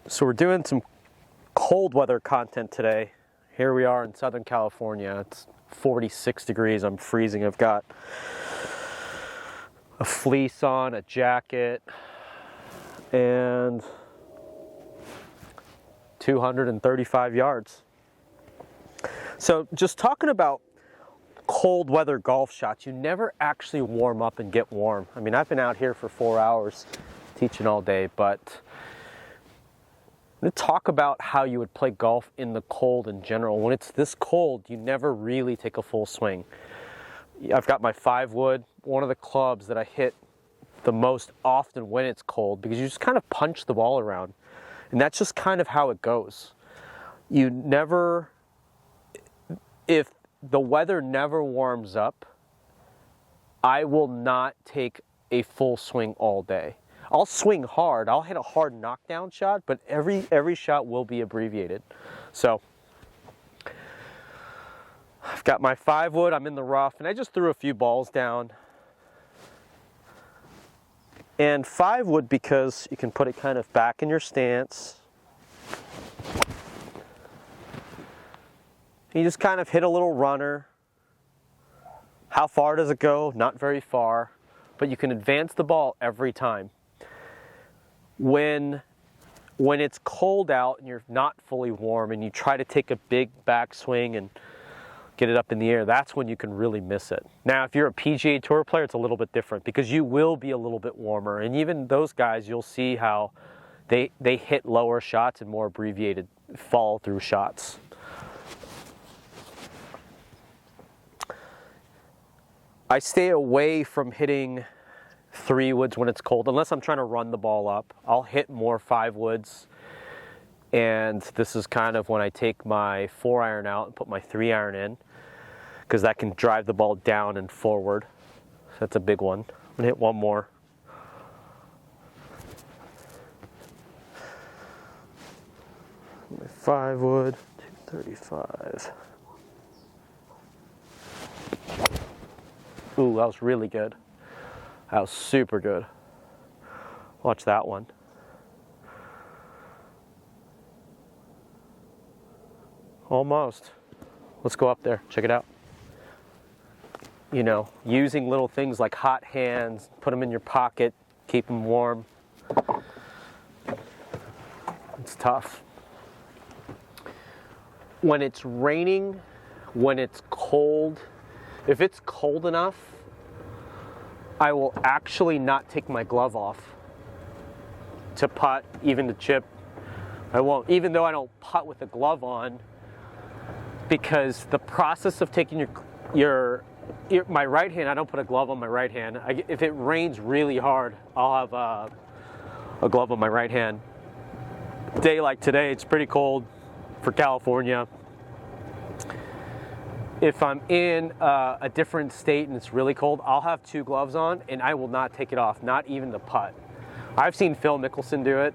So we're doing some cold weather content today. Here we are in Southern California. It's 46 degrees. I'm freezing. I've got a fleece on, a jacket, and 235 yards. So just talking about cold weather golf shots, you never actually warm up and get warm. I mean, I've been out here for 4 hours teaching all day, but I'm going to talk about how you would play golf in the cold in general. When it's this cold, you never really take a full swing. I've got my 5-wood, one of the clubs that I hit the most often when it's cold, because you just kind of punch the ball around. And that's just kind of how it goes. You never, if the weather never warms up, I will not take a full swing all day. I'll swing hard, I'll hit a hard knockdown shot, but every shot will be abbreviated. So I've got my 5-wood, I'm in the rough, and I just threw a few balls down. And 5-wood because you can put it kind of back in your stance. You just kind of hit a little runner. How far does it go? Not very far, but you can advance the ball every time. When it's cold out and you're not fully warm and you try to take a big backswing and get it up in the air, that's when you can really miss it. Now, if you're a PGA Tour player, it's a little bit different because you will be a little bit warmer. And even those guys, you'll see how they hit lower shots and more abbreviated follow-through shots. I stay away from hitting 3-woods when it's cold, unless I'm trying to run the ball up. I'll hit more 5-woods, and this is kind of when I take my 4-iron out and put my 3-iron in, because that can drive the ball down and forward. So that's a big one. I'm gonna hit one more. My 5-wood, 235. Ooh, that was really good. That was super good. Watch that one. Almost. Let's go up there, check it out. You know, using little things like hot hands, put them in your pocket, keep them warm. It's tough. When it's raining, when it's cold, if it's cold enough, I will actually not take my glove off to putt, even to chip. I won't, even though I don't putt with a glove on, because the process of taking my right hand, I don't put a glove on my right hand. If it rains really hard, I'll have a glove on my right hand. Day like today, it's pretty cold for California. If I'm in a different state and it's really cold, I'll have 2 gloves on and I will not take it off, not even the putt. I've seen Phil Mickelson do it.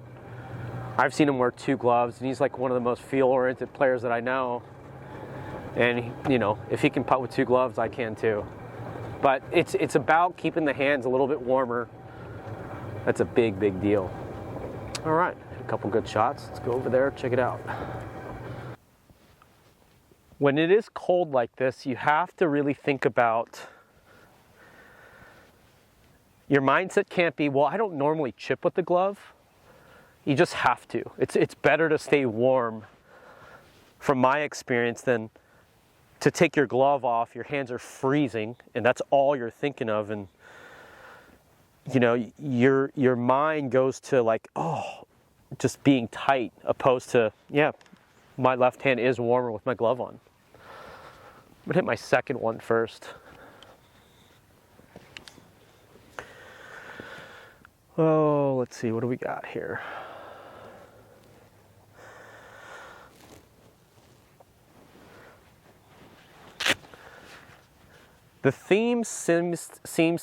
I've seen him wear 2 gloves, and he's like one of the most feel-oriented players that I know. And, you know, if he can putt with 2 gloves, I can too. But it's about keeping the hands a little bit warmer. That's a big, big deal. All right, a couple good shots. Let's go over there, check it out. When it is cold like this, you have to really think about, your mindset can't be, well, I don't normally chip with the glove. You just have to. It's better to stay warm, from my experience, than to take your glove off. Your hands are freezing, and that's all you're thinking of. And, you know, your mind goes to like, oh, just being tight, opposed to, yeah, my left hand is warmer with my glove on. I'm gonna hit my second one first. Oh, let's see, what do we got here? The theme seems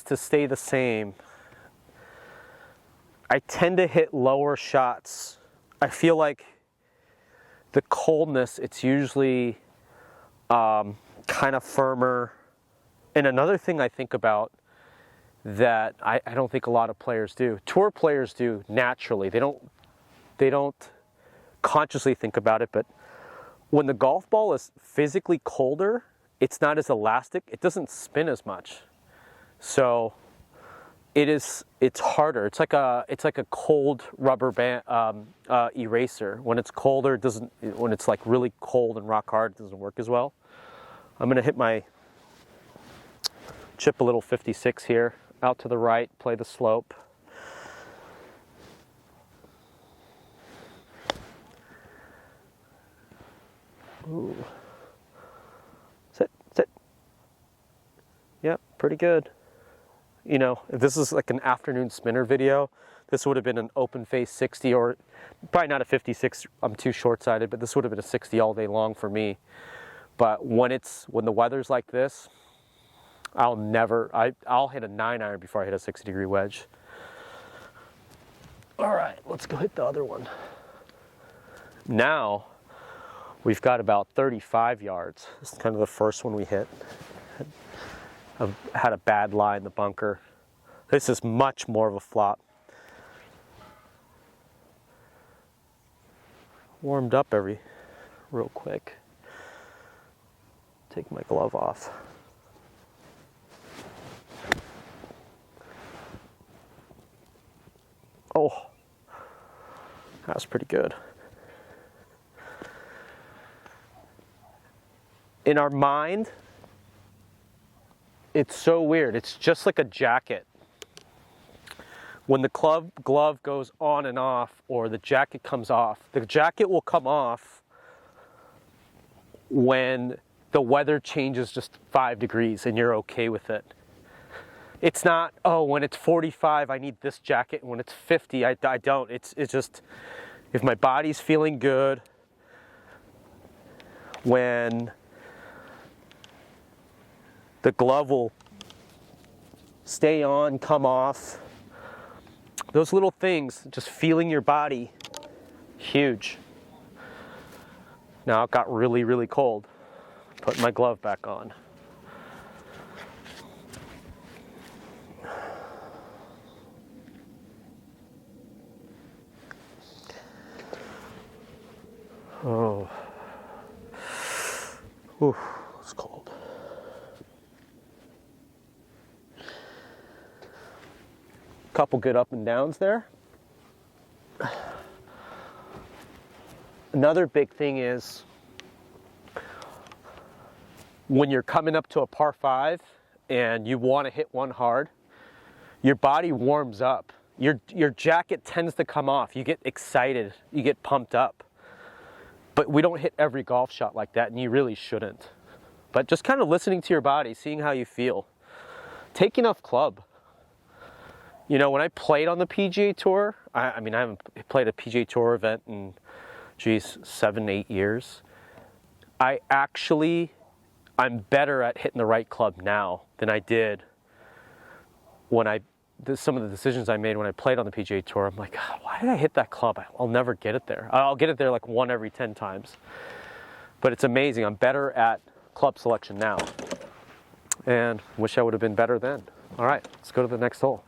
to stay the same. I tend to hit lower shots. I feel like the coldness, it's usually kind of firmer. And another thing I think about that I don't think a lot of players do, tour players do naturally. They don't consciously think about it, but when the golf ball is physically colder, it's not as elastic. It doesn't spin as much. So it's harder. It's like a cold rubber band eraser. When it's colder, it doesn't. When it's like really cold and rock hard, it doesn't work as well. I'm gonna hit my chip a little 56 here, out to the right, play the slope. Ooh. Sit. Yep, pretty good. You know, if this is like an afternoon spinner video, this would have been an open face 60, or probably not a 56, I'm too short-sighted, but this would have been a 60 all day long for me. But when the weather's like this, I'll hit a 9-iron before I hit a 60-degree wedge. All right, let's go hit the other one. Now, we've got about 35 yards. This is kind of the first one we hit. I've had a bad lie in the bunker. This is much more of a flop. Warmed up real quick. Take my glove off. Oh, that's pretty good. In our mind, it's so weird. It's just like a jacket. When the glove goes on and off, or the jacket comes off, the jacket will come off when the weather changes just 5 degrees and you're okay with it. It's not, oh, when it's 45, I need this jacket, and when it's 50, I don't. It's just, if my body's feeling good, when the glove will stay on, come off. Those little things, just feeling your body, huge. Now it got really, really cold. Put my glove back on. Oh. Ooh, it's cold. Couple good up and downs there. Another big thing is when you're coming up to a par 5 and you want to hit one hard, your body warms up. Your jacket tends to come off. You get excited. You get pumped up. But we don't hit every golf shot like that, and you really shouldn't. But just kind of listening to your body, seeing how you feel. Take enough club. You know, when I played on the PGA Tour, I mean, I haven't played a PGA Tour event in, 7, 8 years. I'm better at hitting the right club now than I did when some of the decisions I made when I played on the PGA Tour. I'm like, God, why did I hit that club? I'll never get it there. I'll get it there like 1 every 10 times. But it's amazing. I'm better at club selection now. And wish I would have been better then. All right, let's go to the next hole.